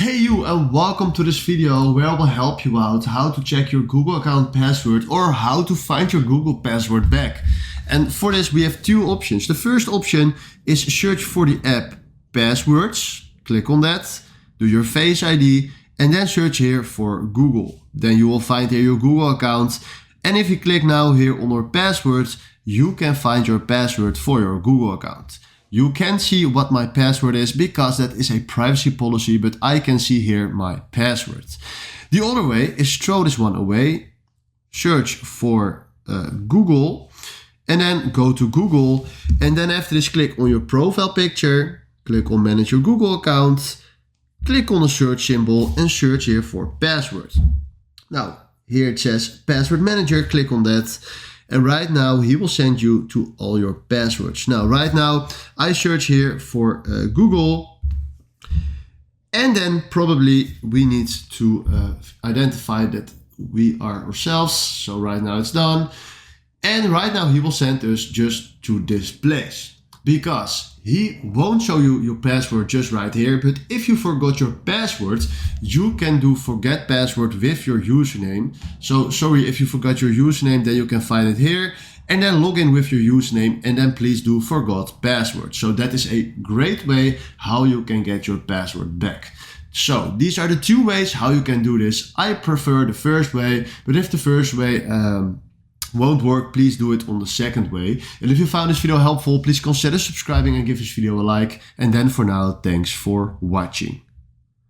Hey you, and welcome to this video where I will help you out how to check your Google account password or how to find your Google password back. And for this we have two options. The first option is search for the app passwords. Click on that, do your Face ID and then search here for Google. Then you will find here your Google account. And if you click now here on your passwords, you can find your password for your Google account. You can see what my password is because that is a privacy policy, but I can see here my password. The other way is throw this one away, search for Google, and then go to Google. And then after this, click on your profile picture, click on manage your Google account, click on the search symbol and search here for password. Now, here it says password manager, click on that. And right now he will send you to all your passwords. Now, right now I search here for Google. And then probably we need to identify that we are ourselves. So right now it's done. And right now he will send us just to this place. Because he won't show you your password just right here. But if you forgot your password, you can do forget password with your username. So sorry, if you forgot your username, then you can find it here. And then log in with your username and then please do forgot password. So that is a great way how you can get your password back. So these are the two ways how you can do this. I prefer the first way, but if the first way won't work, please do it on the second way. And if you found this video helpful, please consider subscribing and give this video a like. And then for now, thanks for watching.